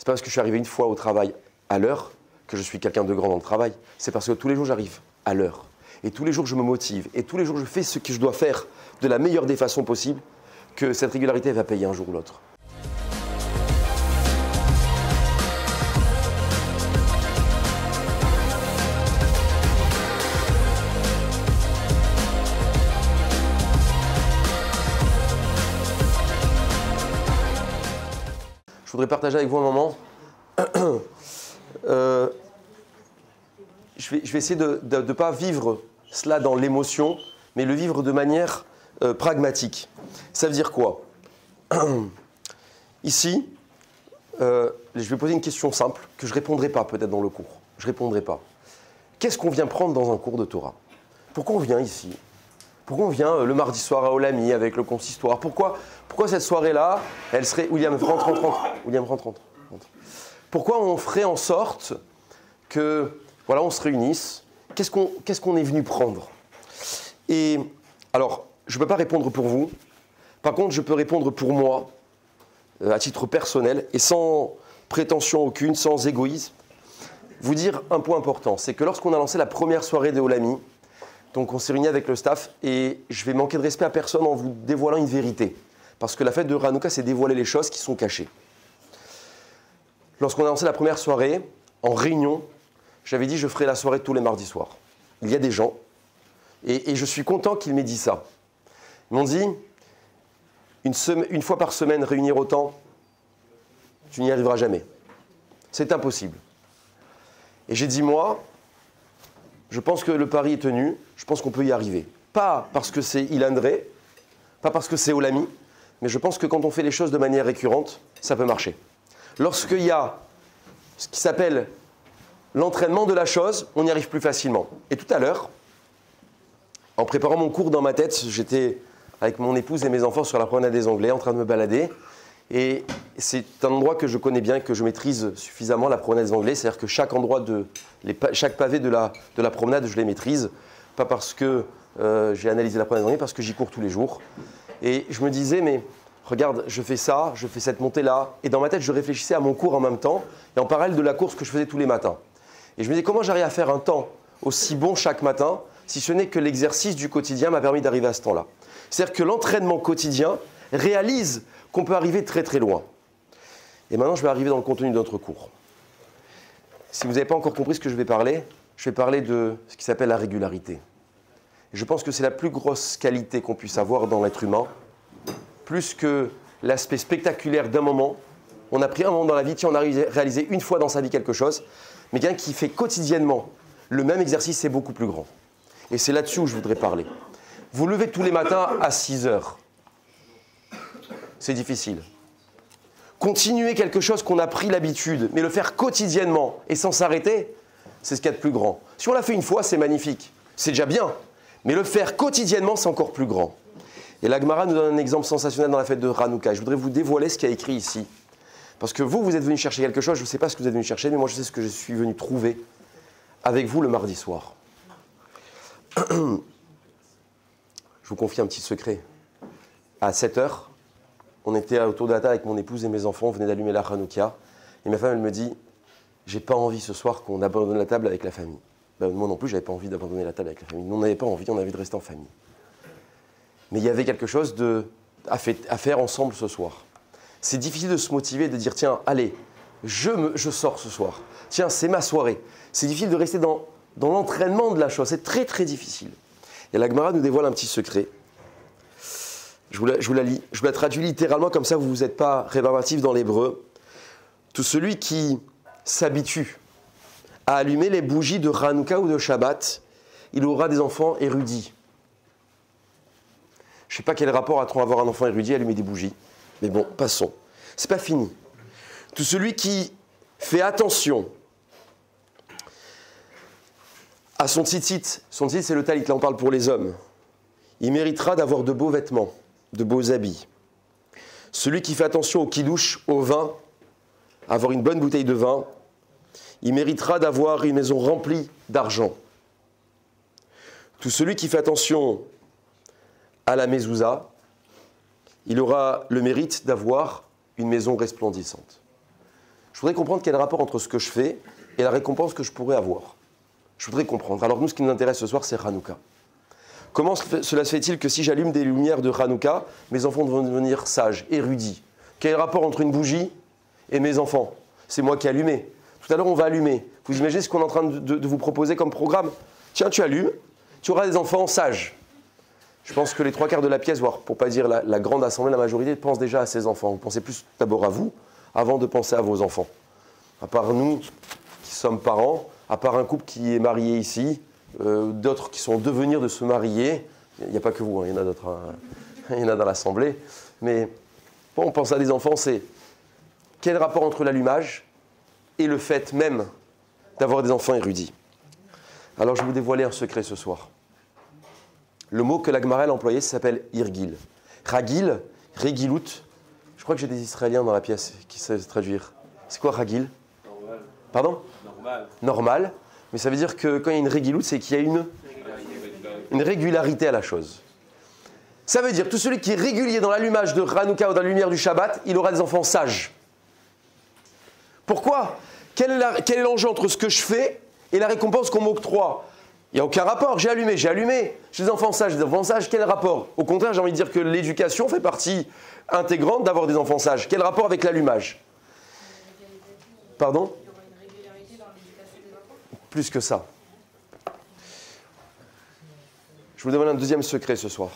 pas parce que je suis arrivé une fois au travail à l'heure que je suis quelqu'un de grand dans le travail. C'est parce que tous les jours, j'arrive à l'heure. Et tous les jours, je me motive. Et tous les jours, je fais ce que je dois faire de la meilleure des façons possibles, que cette régularité va payer un jour ou l'autre. Je voudrais partager avec vous un moment. Je vais essayer de ne pas vivre cela dans l'émotion, mais le vivre de manière pragmatique. Ça veut dire quoi? Ici, je vais poser une question simple que je ne répondrai pas peut-être dans le cours. Je ne répondrai pas. Qu'est-ce qu'on vient prendre dans un cours de Torah? Pourquoi on vient ici? Pourquoi on vient le mardi soir à Olami avec le consistoire? Pourquoi cette soirée-là, elle serait... William, rentre. William, rentre. Pourquoi on ferait en sorte que, voilà, on se réunisse? Qu'est-ce qu'on est venu prendre? Et alors, je ne peux pas répondre pour vous. Par contre, je peux répondre pour moi, à titre personnel, et sans prétention aucune, sans égoïsme. Vous dire un point important, c'est que lorsqu'on a lancé la première soirée de Olami, donc on s'est réunis avec le staff, et je vais manquer de respect à personne en vous dévoilant une vérité. Parce que la fête de Hanouka, c'est dévoiler les choses qui sont cachées. Lorsqu'on a lancé la première soirée, en réunion, j'avais dit je ferai la soirée tous les mardis soirs. Il y a des gens, et je suis content qu'ils m'aient dit ça. Ils m'ont dit, une fois par semaine, réunir autant, tu n'y arriveras jamais. C'est impossible. Et j'ai dit, moi, je pense que le pari est tenu, je pense qu'on peut y arriver. Pas parce que c'est Ilandré, pas parce que c'est Olami, mais je pense que quand on fait les choses de manière récurrente, ça peut marcher. Lorsqu'il y a ce qui s'appelle l'entraînement de la chose, on y arrive plus facilement. Et tout à l'heure, en préparant mon cours dans ma tête, j'étais avec mon épouse et mes enfants sur la promenade des Anglais en train de me balader. Et c'est un endroit que je connais bien, que je maîtrise suffisamment, la promenade des Anglais. C'est-à-dire que chaque endroit, chaque pavé de la promenade, je les maîtrise. Pas parce que j'ai analysé la promenade des Anglais, parce que j'y cours tous les jours. Et je me disais, mais regarde, je fais ça, je fais cette montée-là. Et dans ma tête, je réfléchissais à mon cours en même temps, et en parallèle de la course que je faisais tous les matins. Et je me disais, comment j'arrive à faire un temps aussi bon chaque matin, si ce n'est que l'exercice du quotidien m'a permis d'arriver à ce temps-là. C'est-à-dire que l'entraînement quotidien réalise qu'on peut arriver très très loin. Et maintenant, je vais arriver dans le contenu de notre cours. Si vous n'avez pas encore compris ce que je vais parler de ce qui s'appelle la régularité. Et je pense que c'est la plus grosse qualité qu'on puisse avoir dans l'être humain, plus que l'aspect spectaculaire d'un moment. On a pris un moment dans la vie, on a réalisé une fois dans sa vie quelque chose, mais quelqu'un qui fait quotidiennement le même exercice, c'est beaucoup plus grand. Et c'est là-dessus où je voudrais parler. Vous levez tous les matins à 6 heures. C'est difficile. Continuer quelque chose qu'on a pris l'habitude, mais le faire quotidiennement et sans s'arrêter, c'est ce qu'il y a de plus grand. Si on l'a fait une fois, c'est magnifique. C'est déjà bien. Mais le faire quotidiennement, c'est encore plus grand. Et la Gemara nous donne un exemple sensationnel dans la fête de Hanouka. Je voudrais vous dévoiler ce qu'il y a écrit ici. Parce que vous êtes venu chercher quelque chose, je ne sais pas ce que vous êtes venu chercher, mais moi je sais ce que je suis venu trouver avec vous le mardi soir. Je vous confie un petit secret. À 7 heures, on était autour de la table avec mon épouse et mes enfants, on venait d'allumer la Hanouka. Et ma femme, elle me dit, j'ai pas envie ce soir qu'on abandonne la table avec la famille. Ben, moi non plus, j'avais pas envie d'abandonner la table avec la famille. Nous, on n'avait pas envie, on avait envie de rester en famille. Mais il y avait quelque chose à faire ensemble ce soir. C'est difficile de se motiver, de dire, tiens, allez, je sors ce soir. Tiens, c'est ma soirée. C'est difficile de rester dans l'entraînement de la chose. C'est très, très difficile. Et la Gemara nous dévoile un petit secret. Je vous la lis. Je vous la traduis littéralement, comme ça vous n'êtes pas rébarbatif dans l'hébreu. Tout celui qui s'habitue à allumer les bougies de Hanouka ou de Shabbat, il aura des enfants érudits. Je ne sais pas quel rapport a-t-on à avoir un enfant érudit et allumer des bougies. Mais bon, passons. C'est pas fini. Tout celui qui fait attention à son tzitzit, c'est le talit, là on parle pour les hommes, il méritera d'avoir de beaux vêtements, de beaux habits. Celui qui fait attention au kidouche, au vin, avoir une bonne bouteille de vin, il méritera d'avoir une maison remplie d'argent. Tout celui qui fait attention à la mezouza, il aura le mérite d'avoir une maison resplendissante. Je Je voudrais comprendre quel est le rapport entre ce que je fais et la récompense que je pourrais avoir. Je voudrais comprendre. Alors nous, ce qui nous intéresse ce soir, c'est Hanouka. Comment cela se fait-il que si j'allume des lumières de Hanouka, mes enfants vont devenir sages, érudits? Quel est le rapport entre une bougie et mes enfants? C'est moi qui ai allumé. Tout à l'heure, on va allumer. Vous imaginez ce qu'on est en train de vous proposer comme programme? Tiens, tu allumes, tu auras des enfants sages. Je pense que les 3/4 de la pièce, voire pour ne pas dire la grande assemblée, la majorité, pense déjà à ses enfants. Vous pensez plus d'abord à vous, avant de penser à vos enfants. À part nous, qui sommes parents, à part un couple qui est marié ici, d'autres qui sont en devenir de se marier. Il n'y a pas que vous, hein, il y en a d'autres, hein, il y en a dans l'assemblée. Mais bon, on pense à des enfants, c'est quel rapport entre l'allumage et le fait même d'avoir des enfants érudits. Alors je vais vous dévoiler un secret ce soir. Le mot que la Gemara a employé s'appelle irgil. Ragil, regilut. Je crois que j'ai des Israéliens dans la pièce qui savent traduire. C'est quoi ragil? Normal. Pardon? Normal. Mais ça veut dire que quand il y a une regilut, c'est qu'il y a une régularité à la chose. Ça veut dire que tout celui qui est régulier dans l'allumage de Hanouka ou dans la lumière du Shabbat, il aura des enfants sages. Pourquoi? Quel est l'enjeu entre ce que je fais et la récompense qu'on m'octroie? Il n'y a aucun rapport. J'ai allumé. J'ai des enfants sages, quel rapport? Au contraire, j'ai envie de dire que l'éducation fait partie intégrante d'avoir des enfants sages. Quel rapport avec l'allumage? Pardon? Il y aura une régularité dans l'éducation des enfants? Plus que ça. Je vous demande un deuxième secret ce soir.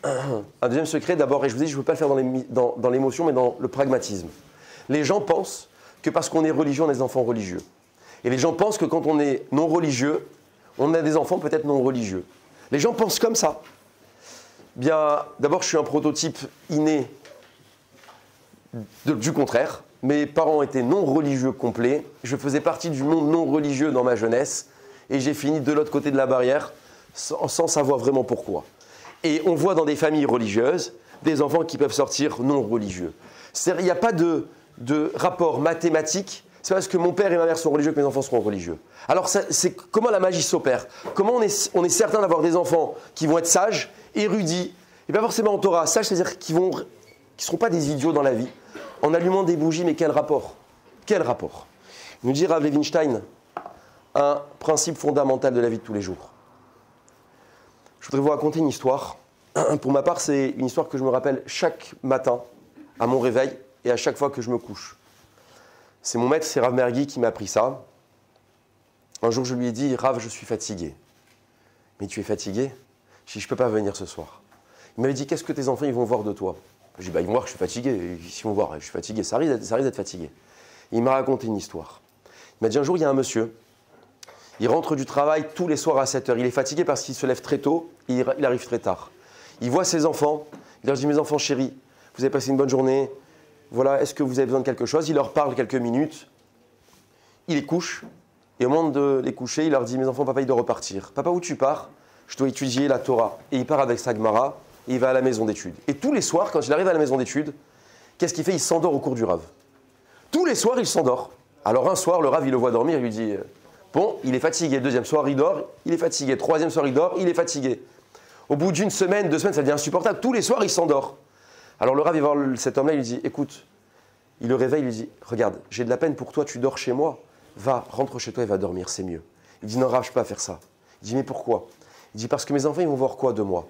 Un deuxième secret d'abord, et je vous dis, je ne veux pas le faire dans l'émotion, mais dans le pragmatisme. Les gens pensent que parce qu'on est religieux, on a des enfants religieux. Et les gens pensent que quand on est non religieux, on a des enfants peut-être non religieux. Les gens pensent comme ça. Bien, d'abord, je suis un prototype inné du contraire. Mes parents étaient non religieux complets. Je faisais partie du monde non religieux dans ma jeunesse. Et j'ai fini de l'autre côté de la barrière sans savoir vraiment pourquoi. Et on voit dans des familles religieuses des enfants qui peuvent sortir non religieux. C'est-à-dire, il n'y a pas de rapport mathématique. C'est parce que mon père et ma mère sont religieux que mes enfants seront religieux. Alors, c'est comment la magie s'opère? Comment on est certain d'avoir des enfants qui vont être sages, érudits, et pas forcément en Torah. Sages, c'est-à-dire qui ne seront pas des idiots dans la vie. En allumant des bougies, mais quel rapport? Quel rapport? Il nous dit Rav Levinstein un principe fondamental de la vie de tous les jours. Je voudrais vous raconter une histoire. Pour ma part, c'est une histoire que je me rappelle chaque matin à mon réveil et à chaque fois que je me couche. C'est mon maître, c'est Rav Mergui, qui m'a appris ça. Un jour, je lui ai dit, Rav, je suis fatigué. Mais tu es fatigué? Je dis, je ne peux pas venir ce soir. Il m'avait dit, qu'est-ce que tes enfants ils vont voir de toi? Je lui ai dit, ils vont voir que je suis fatigué. S'ils vont voir, je suis fatigué, ça risque d'être fatigué. Et il m'a raconté une histoire. Il m'a dit, un jour, il y a un monsieur, il rentre du travail tous les soirs à 7h. Il est fatigué parce qu'il se lève très tôt et il arrive très tard. Il voit ses enfants, il leur dit, mes enfants chéris, vous avez passé une bonne journée, voilà, est-ce que vous avez besoin de quelque chose? Il leur parle quelques minutes, il les couche, et au moment de les coucher, il leur dit, mes enfants, papa, il doit repartir. Papa, où tu pars? Je dois étudier la Torah. Et il part avec sa Gemara, et il va à la maison d'études. Et tous les soirs, quand il arrive à la maison d'études, qu'est-ce qu'il fait? Il s'endort au cours du Rav. Tous les soirs, il s'endort. Alors un soir, le Rav, il le voit dormir, il lui dit, bon, il est fatigué. Le deuxième soir, il dort, il est fatigué. Troisième soir, il dort, il est fatigué. Au bout d'une semaine, 2 semaines, ça devient insupportable. Tous les soirs, il s'endort. Alors le Rav, il va voir cet homme-là, il lui dit, écoute, il le réveille, il lui dit, regarde, j'ai de la peine pour toi, tu dors chez moi, va, rentre chez toi et va dormir, c'est mieux. Il dit, non Rav, je ne peux pas faire ça. Il dit, mais pourquoi? Il dit, parce que mes enfants, ils vont voir quoi de moi?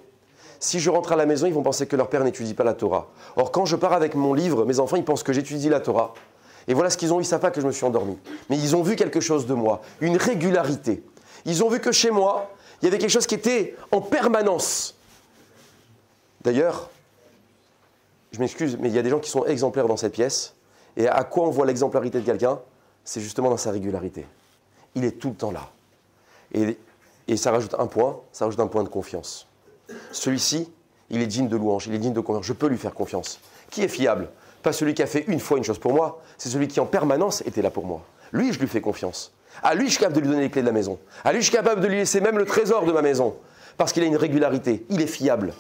Si je rentre à la maison, ils vont penser que leur père n'étudie pas la Torah. Or, quand je pars avec mon livre, mes enfants, ils pensent que j'étudie la Torah. Et voilà ce qu'ils ont eu, ils ne savent pas que je me suis endormi. Mais ils ont vu quelque chose de moi, une régularité. Ils ont vu que chez moi, il y avait quelque chose qui était en permanence. D'ailleurs, je m'excuse, mais il y a des gens qui sont exemplaires dans cette pièce. Et à quoi on voit l'exemplarité de quelqu'un? C'est justement dans sa régularité. Il est tout le temps là. Et ça rajoute un point de confiance. Celui-ci, il est digne de louange, il est digne de confiance. Je peux lui faire confiance. Qui est fiable? Pas celui qui a fait une fois une chose pour moi, c'est celui qui en permanence était là pour moi. Lui, je lui fais confiance. À lui, je suis capable de lui donner les clés de la maison. À lui, je suis capable de lui laisser même le trésor de ma maison. Parce qu'il a une régularité, il est fiable.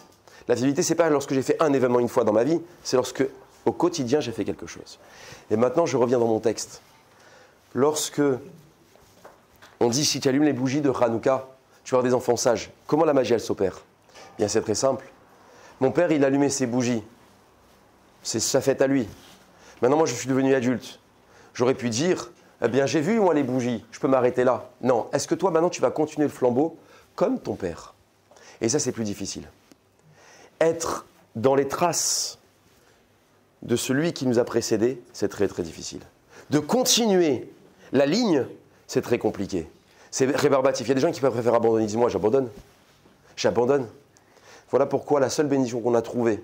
La fiabilité, ce n'est pas lorsque j'ai fait un événement une fois dans ma vie, c'est lorsque, au quotidien, j'ai fait quelque chose. Et maintenant, je reviens dans mon texte. Lorsque on dit, si tu allumes les bougies de Hanouka, tu vas avoir des enfants sages. Comment la magie, elle s'opère? Bien, c'est très simple. Mon père, il allumait ses bougies. C'est sa fête à lui. Maintenant, moi, je suis devenu adulte. J'aurais pu dire, eh bien j'ai vu moi les bougies, je peux m'arrêter là. Non, est-ce que toi maintenant tu vas continuer le flambeau comme ton père? Et ça c'est plus difficile. Être dans les traces de celui qui nous a précédés, c'est très très difficile. De continuer la ligne, c'est très compliqué. C'est rébarbatif. Il y a des gens qui préfèrent abandonner. Ils disent, moi j'abandonne. J'abandonne. Voilà pourquoi la seule bénédiction qu'on a trouvée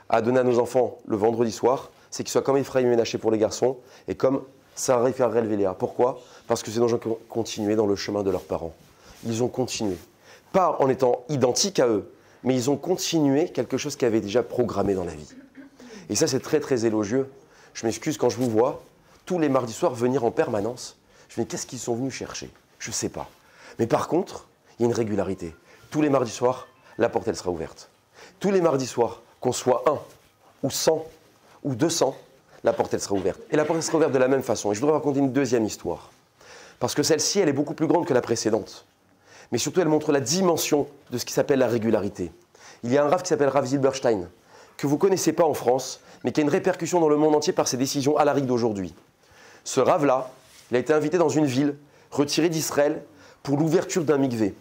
à donner à nos enfants le vendredi soir, c'est qu'ils soient comme Ephraim et Ménaché pour les garçons et comme Sarah et Rachel et Léa. Pourquoi? Parce que c'est des gens qui ont continué dans le chemin de leurs parents. Ils ont continué. Pas en étant identiques à eux, mais ils ont continué quelque chose qui avait déjà programmé dans la vie. Et ça, c'est très, très élogieux. Je m'excuse quand je vous vois tous les mardis soirs venir en permanence. Je me dis, qu'est-ce qu'ils sont venus chercher? Je ne sais pas. Mais par contre, il y a une régularité. Tous les mardis soirs, la porte, elle sera ouverte. Tous les mardis soirs, qu'on soit 1 ou 100 ou 200, la porte, elle sera ouverte. Et la porte, elle sera ouverte de la même façon. Et je voudrais raconter une deuxième histoire. Parce que celle-ci, elle est beaucoup plus grande que la précédente. Mais surtout, elle montre la dimension de ce qui s'appelle la régularité. Il y a un Rav qui s'appelle Rav Zilberstein, que vous ne connaissez pas en France, mais qui a une répercussion dans le monde entier par ses décisions halakhiques d'aujourd'hui. Ce Rav-là, il a été invité dans une ville retirée d'Israël pour l'ouverture d'un mikvé.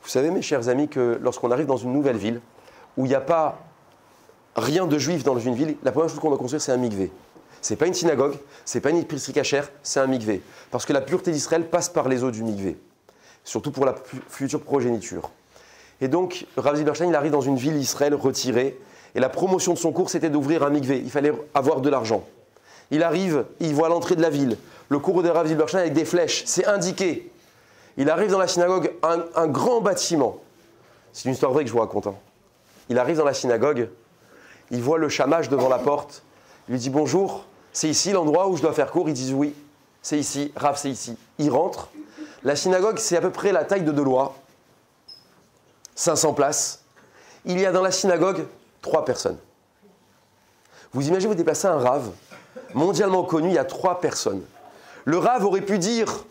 Vous savez, mes chers amis, que lorsqu'on arrive dans une nouvelle ville, où il n'y a pas rien de juif dans une ville, la première chose qu'on doit construire, c'est un mikvé. Ce n'est pas une synagogue, ce n'est pas une épicerie cachère, c'est un mikvé. Parce que la pureté d'Israël passe par les eaux du mikvé, surtout pour la future progéniture. Et donc, Rav Zilberstein, il arrive dans une ville d'Israël retirée, et la promotion de son cours, c'était d'ouvrir un mikvé. Il fallait avoir de l'argent. Il arrive, il voit à l'entrée de la ville le cours de Rav Zilberstein avec des flèches, c'est indiqué. Il arrive dans la synagogue, un grand bâtiment. C'est une histoire vraie que je vous raconte. Hein. Il arrive dans la synagogue, il voit le shamash devant la porte, il lui dit bonjour, c'est ici l'endroit où je dois faire cours? Ils disent oui, c'est ici, Rav, c'est ici. Il rentre. La synagogue, c'est à peu près la taille de Deloitte, 500 places. Il y a dans la synagogue 3 personnes. Vous imaginez vous déplacez un Rav, mondialement connu, il y a 3 personnes. Le Rav aurait pu dire,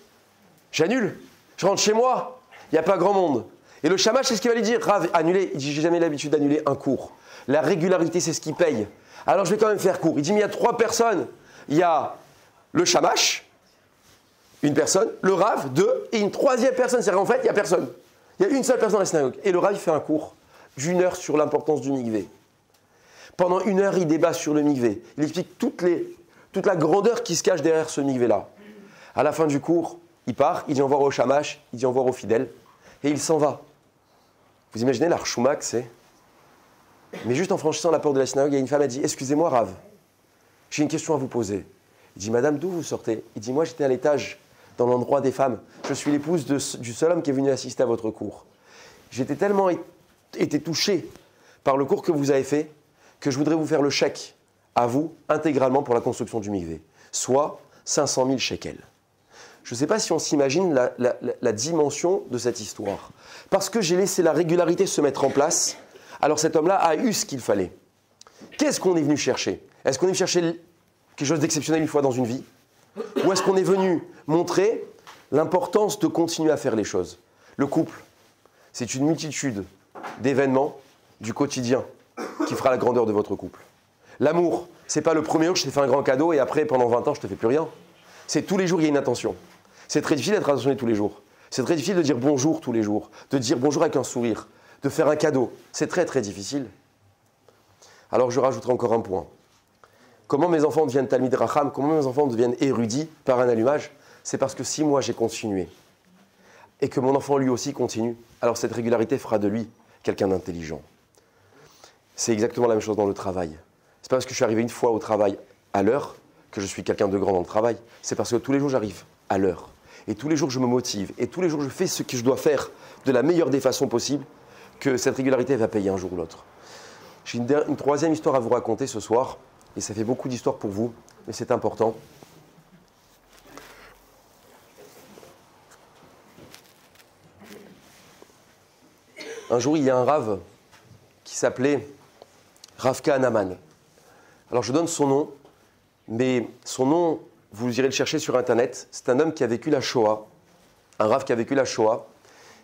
j'annule, je rentre chez moi, il n'y a pas grand monde. Et le shamash, c'est ce qu'il va lui dire, Rav, annulez. Il dit, j'ai jamais l'habitude d'annuler un cours. La régularité, c'est ce qui paye. Alors je vais quand même faire court. Il dit, mais il y a 3 personnes. Il y a le shamash, une personne, le Rav, 2, et une 3e personne. C'est-à-dire qu'en fait, il n'y a personne. Il y a une seule personne dans la synagogue. Et le Rav, il fait un cours d'1 heure sur l'importance du mikvé. Pendant 1 heure, il débat sur le mikvé. Il explique toute la grandeur qui se cache derrière ce mikvé-là. À la fin du cours, il part, il dit au revoir au shamash, il dit au revoir aux fidèles, et il s'en va. Vous imaginez l'archouma que c'est? Mais juste en franchissant la porte de la synagogue, il y a une femme qui a dit « Excusez-moi, Rav, j'ai une question à vous poser. » Il dit « Madame, d'où vous sortez ?» Il dit « Moi, j'étais à l'étage, dans l'endroit des femmes. Je suis l'épouse du seul homme qui est venu assister à votre cours. J'étais tellement été touché par le cours que vous avez fait que je voudrais vous faire le chèque à vous intégralement pour la construction du mikvé, soit 500 000 shekels. » Je ne sais pas si on s'imagine la dimension de cette histoire. Parce que j'ai laissé la régularité se mettre en place, alors cet homme-là a eu ce qu'il fallait. Qu'est-ce qu'on est venu chercher? Est-ce qu'on est venu chercher quelque chose d'exceptionnel une fois dans une vie? Ou est-ce qu'on est venu montrer l'importance de continuer à faire les choses? Le couple, c'est une multitude d'événements du quotidien qui fera la grandeur de votre couple. L'amour, ce n'est pas le premier jour je t'ai fait un grand cadeau et après, pendant 20 ans, je ne te fais plus rien. C'est tous les jours, il y a une attention. C'est très difficile d'être attentionné tous les jours. C'est très difficile de dire bonjour tous les jours, de dire bonjour avec un sourire, de faire un cadeau. C'est très très difficile. Alors je rajouterai encore un point. Comment mes enfants deviennent Talmid Racham, comment mes enfants deviennent érudits par un allumage? C'est parce que si moi j'ai continué et que mon enfant lui aussi continue, alors cette régularité fera de lui quelqu'un d'intelligent. C'est exactement la même chose dans le travail. C'est pas parce que je suis arrivé une fois au travail à l'heure que je suis quelqu'un de grand dans le travail. C'est parce que tous les jours j'arrive à l'heure. Et tous les jours je me motive. Et tous les jours je fais ce que je dois faire de la meilleure des façons possibles, que cette régularité va payer un jour ou l'autre. J'ai une 3e histoire à vous raconter ce soir. Et ça fait beaucoup d'histoires pour vous, mais c'est important. Un jour, il y a un Rav qui s'appelait Rav Kahanaman. Alors je donne son nom, mais son nom, vous irez le chercher sur Internet. C'est un homme qui a vécu la Shoah, un Rav qui a vécu la Shoah,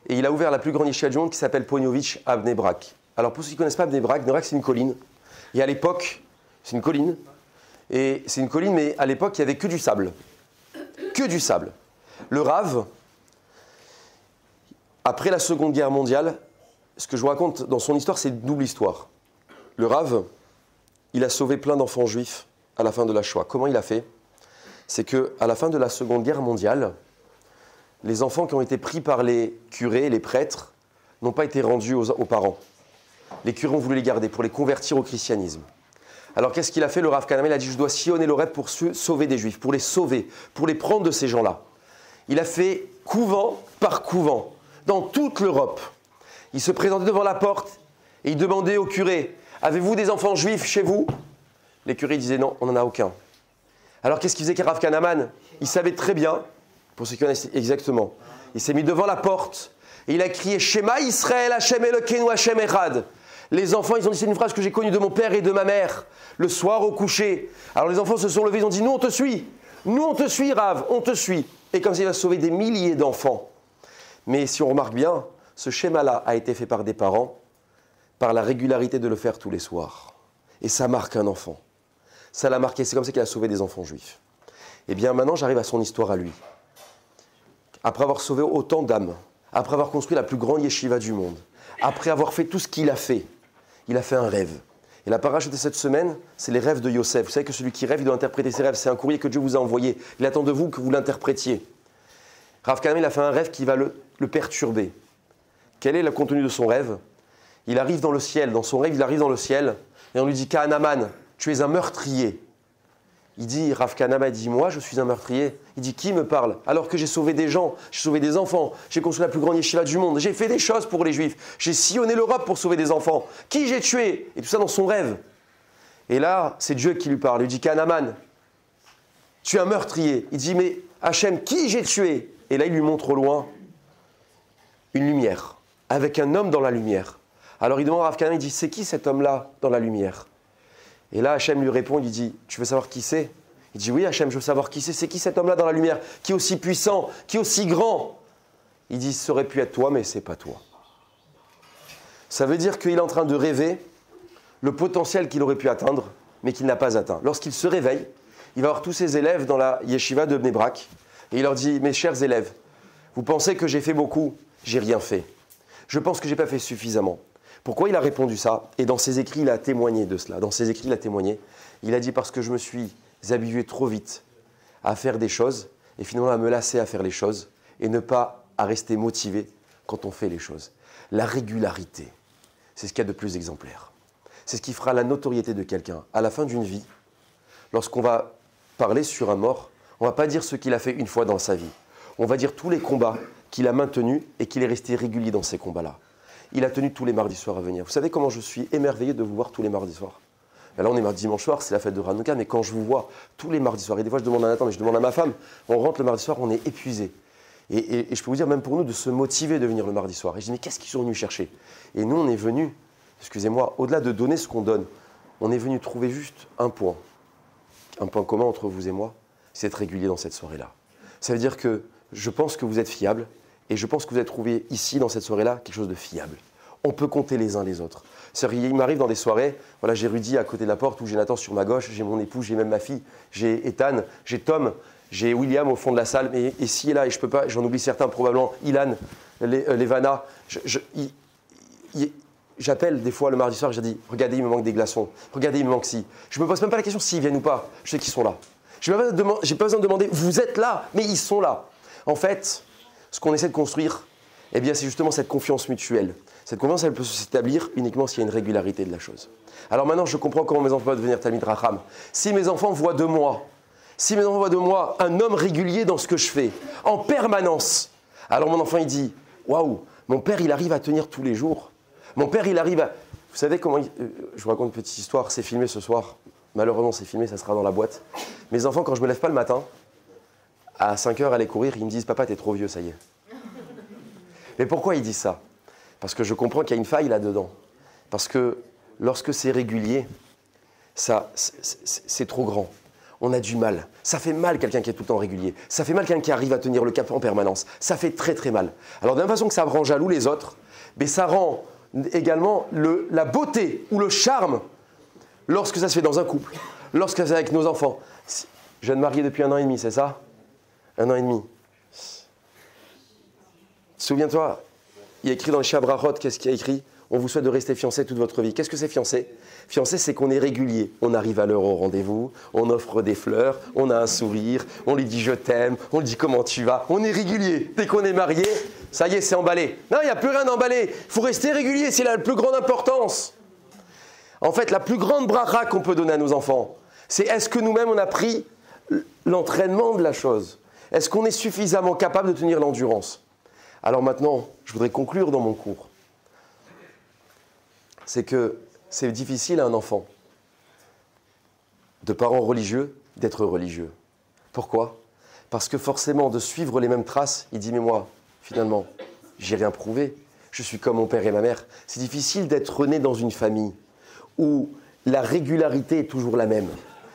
et il a ouvert la plus grande yeshiva du monde qui s'appelle Ponyovitch à Bnei Brak. Alors pour ceux qui ne connaissent pas Bnei Brak, c'est une colline. Et à l'époque, c'est une colline, Et c'est une colline, mais à l'époque, il n'y avait que du sable. Que du sable. Le Rav, après la Seconde Guerre mondiale, ce que je vous raconte dans son histoire, c'est une double histoire. Le Rav, il a sauvé plein d'enfants juifs à la fin de la Shoah. Comment il a fait? C'est qu'à la fin de la Seconde Guerre mondiale, les enfants qui ont été pris par les curés, les prêtres, n'ont pas été rendus aux parents. Les curés ont voulu les garder pour les convertir au christianisme. Alors qu'est-ce qu'il a fait, le Rav Kahneman? Il a dit, je dois sillonner le rêve pour sauver des juifs, pour les sauver, pour les prendre de ces gens-là. Il a fait couvent par couvent, dans toute l'Europe. Il se présentait devant la porte et il demandait aux curés, avez-vous des enfants juifs chez vous? Les curés disaient non, on n'en a aucun. Alors qu'est-ce qu'il faisait, Rav Kahneman? Il savait très bien, pour ceux qui connaissent exactement, il s'est mis devant la porte et il a crié, Shema Israël, Hashem Elokeinu, Hashem Echad. Les enfants, ils ont dit, c'est une phrase que j'ai connue de mon père et de ma mère, le soir au coucher. Alors les enfants se sont levés, ils ont dit, nous on te suit, Rav, on te suit. Et comme ça, il va sauver des milliers d'enfants. Mais si on remarque bien, ce schéma-là a été fait par des parents, par la régularité de le faire tous les soirs. Et ça marque un enfant. Ça l'a marqué, c'est comme ça qu'il a sauvé des enfants juifs. Eh bien maintenant, j'arrive à son histoire à lui. Après avoir sauvé autant d'âmes, après avoir construit la plus grande yeshiva du monde, après avoir fait tout ce qu'il a fait, il a fait un rêve. Et la paracha de cette semaine, c'est les rêves de Yosef. Vous savez que celui qui rêve, il doit interpréter ses rêves. C'est un courrier que Dieu vous a envoyé. Il attend de vous que vous l'interprétiez. Rav Kahneman, il a fait un rêve qui va le perturber. Quel est le contenu de son rêve? Il arrive dans le ciel. Dans son rêve, il arrive dans le ciel. Et on lui dit, Kahneman, tu es un meurtrier. Il dit, Rav Kahneman dit, moi, je suis un meurtrier. Il dit, qui me parle? Alors que j'ai sauvé des gens, j'ai sauvé des enfants, j'ai construit la plus grande yeshiva du monde, j'ai fait des choses pour les juifs, j'ai sillonné l'Europe pour sauver des enfants. Qui j'ai tué? Et tout ça dans son rêve. Et là, c'est Dieu qui lui parle. Il lui dit, Kahneman, tu es un meurtrier. Il dit, mais Hachem, qui j'ai tué? Et là, il lui montre au loin une lumière, avec un homme dans la lumière. Alors il demande à Rav Kahneman, il dit, c'est qui cet homme-là dans la lumière? Et là, Hachem lui répond, il lui dit, tu veux savoir qui c'est? Il dit, oui Hachem, je veux savoir qui c'est qui cet homme-là dans la lumière, qui est aussi puissant, qui est aussi grand? Il dit, ça aurait pu être toi, mais c'est pas toi. Ça veut dire qu'il est en train de rêver le potentiel qu'il aurait pu atteindre, mais qu'il n'a pas atteint. Lorsqu'il se réveille, il va voir tous ses élèves dans la yeshiva de Bnei Brak, et il leur dit, mes chers élèves, vous pensez que j'ai fait beaucoup? J'ai rien fait. Je pense que je n'ai pas fait suffisamment. Pourquoi il a répondu ça? Et dans ses écrits, il a témoigné de cela. Dans ses écrits, il a témoigné. Il a dit, parce que je me suis habitué trop vite à faire des choses, et finalement à me lasser à faire les choses, et ne pas à rester motivé quand on fait les choses. La régularité, c'est ce qu'il y a de plus exemplaire. C'est ce qui fera la notoriété de quelqu'un. À la fin d'une vie, lorsqu'on va parler sur un mort, on ne va pas dire ce qu'il a fait une fois dans sa vie. On va dire tous les combats qu'il a maintenus et qu'il est resté régulier dans ces combats-là. Il a tenu tous les mardis soirs à venir. Vous savez comment je suis émerveillé de vous voir tous les mardis soirs? Là, on est dimanche soir, c'est la fête de Hanouka, mais quand je vous vois tous les mardis soirs, et des fois je demande à Nathan, mais je demande à ma femme, on rentre le mardi soir, on est épuisé. Et je peux vous dire, même pour nous, de se motiver de venir le mardi soir. Et je dis, mais qu'est-ce qu'ils sont venus chercher? Et nous, on est venus, excusez-moi, au-delà de donner ce qu'on donne, on est venu trouver juste un point commun entre vous et moi, c'est être régulier dans cette soirée-là. Ça veut dire que je pense que vous êtes fiables, et je pense que vous avez trouvé ici, dans cette soirée-là, quelque chose de fiable. On peut compter les uns les autres. C'est-à-dire, il m'arrive dans des soirées, voilà, j'ai Rudy à côté de la porte, où j'ai Nathan sur ma gauche, j'ai mon épouse, j'ai même ma fille, j'ai Ethan, j'ai Tom, j'ai William au fond de la salle, mais ici et là, et je peux pas, j'en oublie certains probablement, Ilan, Levana. J'appelle des fois le mardi soir, je dis, regardez, il me manque des glaçons, regardez, il me manque ci. Je ne me pose même pas la question s'ils viennent ou pas, je sais qu'ils sont là. Je n'ai pas besoin de demander, vous êtes là, mais ils sont là. En fait, ce qu'on essaie de construire, eh bien, c'est justement cette confiance mutuelle. Cette confiance, elle peut s'établir uniquement s'il y a une régularité de la chose. Alors maintenant, je comprends comment mes enfants peuvent devenir Talmid Racham. Si mes enfants voient de moi, un homme régulier dans ce que je fais, en permanence, alors mon enfant, il dit, waouh, mon père, il arrive à tenir tous les jours. Mon père, il arrive à... Vous savez comment... Je vous raconte une petite histoire, c'est filmé ce soir. Malheureusement, c'est filmé, ça sera dans la boîte. Mes enfants, quand je me lève pas le matin, à 5 heures, aller courir, ils me disent, papa, t'es trop vieux, ça y est. Mais pourquoi ils disent ça? Parce que je comprends qu'il y a une faille là-dedans. Parce que lorsque c'est régulier, c'est trop grand. On a du mal. Ça fait mal quelqu'un qui est tout le temps régulier. Ça fait mal quelqu'un qui arrive à tenir le cap en permanence. Ça fait très très mal. Alors de la même façon que ça rend jaloux les autres, mais ça rend également la beauté ou le charme lorsque ça se fait dans un couple, lorsque c'est avec nos enfants. Je viens de marier depuis 1 an et demi, c'est ça? 1 an et demi. Souviens-toi, il y a écrit dans le Shabrachot, qu'est-ce qu'il y a écrit? On vous souhaite de rester fiancé toute votre vie. Qu'est-ce que c'est fiancé? Fiancé, c'est qu'on est régulier. On arrive à l'heure au rendez-vous, on offre des fleurs, on a un sourire, on lui dit je t'aime, on lui dit comment tu vas. On est régulier. Dès qu'on est marié, ça y est, c'est emballé. Non, il n'y a plus rien d'emballé. Il faut rester régulier, c'est la plus grande importance. En fait, la plus grande bracha qu'on peut donner à nos enfants, c'est est-ce que nous-mêmes on a pris l'entraînement de la chose? Est-ce qu'on est suffisamment capable de tenir l'endurance? Alors maintenant, je voudrais conclure dans mon cours. C'est que c'est difficile à un enfant, de parents religieux, d'être religieux. Pourquoi? Parce que forcément, de suivre les mêmes traces, il dit, mais moi, finalement, j'ai rien prouvé. Je suis comme mon père et ma mère. C'est difficile d'être né dans une famille où la régularité est toujours la même.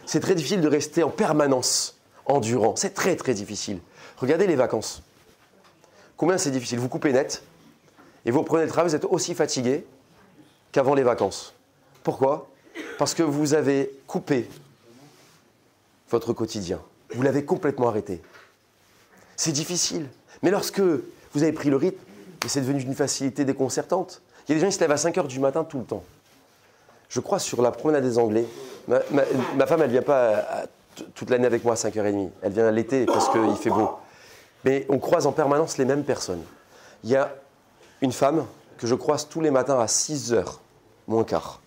C'est très difficile de rester en permanence endurant. C'est très, très difficile. Regardez les vacances. Combien c'est difficile? Vous coupez net et vous reprenez le travail, vous êtes aussi fatigué qu'avant les vacances. Pourquoi? Parce que vous avez coupé votre quotidien. Vous l'avez complètement arrêté. C'est difficile. Mais lorsque vous avez pris le rythme, c'est devenu une facilité déconcertante. Il y a des gens qui se lèvent à 5 h du matin tout le temps. Je crois sur la promenade des Anglais. Ma femme, elle ne vient pas toute l'année avec moi à 5h30. Elle vient l'été parce qu'il fait beau. Mais on croise en permanence les mêmes personnes. Il y a une femme que je croise tous les matins à 6h, moins quart.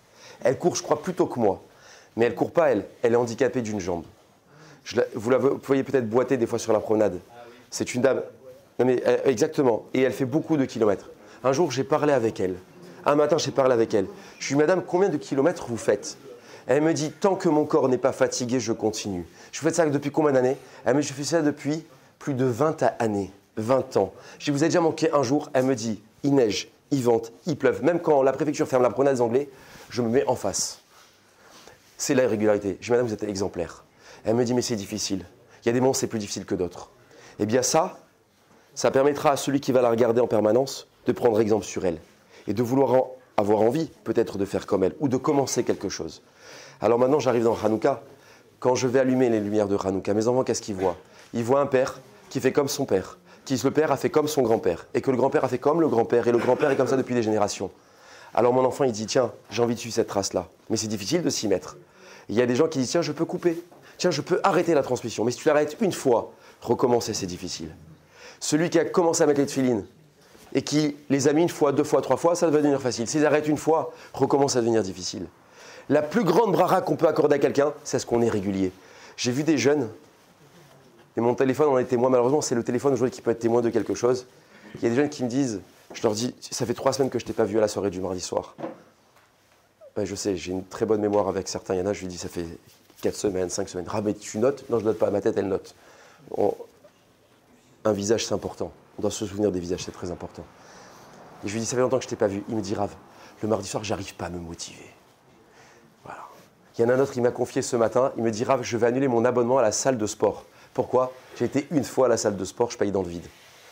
Elle court, je crois, plus tôt que moi. Mais elle ne court pas, elle. Elle est handicapée d'une jambe. Vous voyez peut-être boiter des fois sur la promenade. C'est une dame. Non mais, exactement. Et elle fait beaucoup de kilomètres. Un jour, j'ai parlé avec elle. Un matin, j'ai parlé avec elle. Je lui ai dit, madame, combien de kilomètres vous faites? Elle me dit, tant que mon corps n'est pas fatigué, je continue. Je fais ça depuis combien d'années? Elle me dit, je fais ça depuis plus de 20 années. 20 ans. Je dis, vous avez déjà manqué un jour? Elle me dit, il neige, il vente, il pleuve. Même quand la préfecture ferme la promenade des Anglais, je me mets en face. C'est la régularité. Je dis, madame, vous êtes exemplaire. Elle me dit, mais c'est difficile. Il y a des moments, c'est plus difficile que d'autres. Eh bien ça permettra à celui qui va la regarder en permanence de prendre exemple sur elle et de vouloir avoir envie peut-être de faire comme elle ou de commencer quelque chose. Alors maintenant, j'arrive dans Hanouka. Quand je vais allumer les lumières de Hanouka, mes enfants, qu'est-ce qu'ils voient? Ils voient un père qui fait comme son père, le père a fait comme son grand-père, et que le grand-père a fait comme le grand-père, et le grand-père est comme ça depuis des générations. Alors mon enfant, il dit, tiens, j'ai envie de suivre cette trace-là. Mais c'est difficile de s'y mettre. Il y a des gens qui disent, tiens, je peux couper. Tiens, je peux arrêter la transmission. Mais si tu l'arrêtes une fois, recommencer, c'est difficile. Celui qui a commencé à mettre les tefilines et qui les a mis 1 fois, 2 fois, 3 fois, ça va devenir facile. S'ils arrêtent 1 fois, recommence à devenir difficile. La plus grande bracha qu'on peut accorder à quelqu'un, c'est ce qu'on est régulier. J'ai vu des jeunes, et mon téléphone en est témoin. Malheureusement, c'est le téléphone aujourd'hui qui peut être témoin de quelque chose. Il y a des jeunes qui me disent, je leur dis, ça fait 3 semaines que je ne t'ai pas vu à la soirée du mardi soir. Ouais, je sais, j'ai une très bonne mémoire avec certains. Il y en a, je lui dis, ça fait 4 semaines, 5 semaines. Ah, mais tu notes? Non, je ne note pas. Ma tête, elle note. Un visage, c'est important. On doit se souvenir des visages, c'est très important. Et je lui dis, ça fait longtemps que je ne t'ai pas vu. Il me dit, Rav, le mardi soir, j'arrive pas à me motiver. Voilà. Il y en a un autre qui m'a confié ce matin. Il me dit, Rav, je vais annuler mon abonnement à la salle de sport. Pourquoi? J'ai été 1 fois à la salle de sport, je paye dans le vide.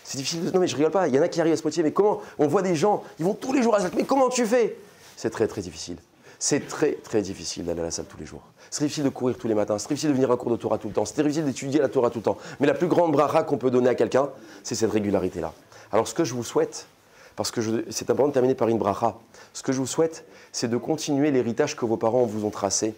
C'est difficile de... Non, mais je rigole pas. Il y en a qui arrivent à se motiver. Mais comment? On voit des gens, ils vont tous les jours à la salle. Mais comment tu fais? C'est très, très difficile. C'est très, très difficile d'aller à la salle tous les jours. C'est difficile de courir tous les matins. C'est difficile de venir à un cours de Torah tout le temps. C'est difficile d'étudier la Torah tout le temps. Mais la plus grande bracha qu'on peut donner à quelqu'un, c'est cette régularité-là. Alors, ce que je vous souhaite, parce que c'est important de terminer par une bracha, ce que je vous souhaite, c'est de continuer l'héritage que vos parents vous ont tracé.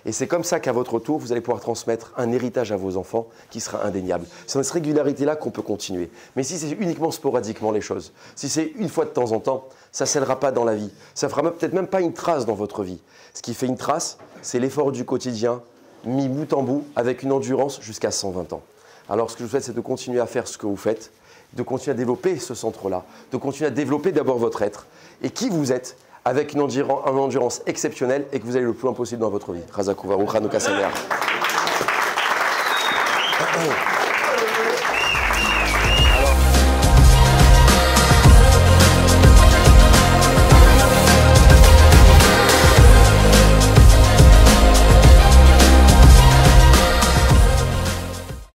Et c'est comme ça qu'à votre tour, vous allez pouvoir transmettre un héritage à vos enfants qui sera indéniable. C'est dans cette régularité-là qu'on peut continuer. Mais si c'est uniquement sporadiquement les choses, si c'est 1 fois de temps en temps, ça ne scellera pas dans la vie. Ça ne fera peut-être même pas une trace dans votre vie. Ce qui fait une trace, c'est l'effort du quotidien, mis bout en bout, avec une endurance jusqu'à 120 ans. Alors ce que je vous souhaite, c'est de continuer à faire ce que vous faites, de continuer à développer ce centre-là, de continuer à développer d'abord votre être et qui vous êtes, avec une endurance exceptionnelle et que vous allez le plus loin possible dans votre vie. Razak Uvaru, Hanouka Sameach.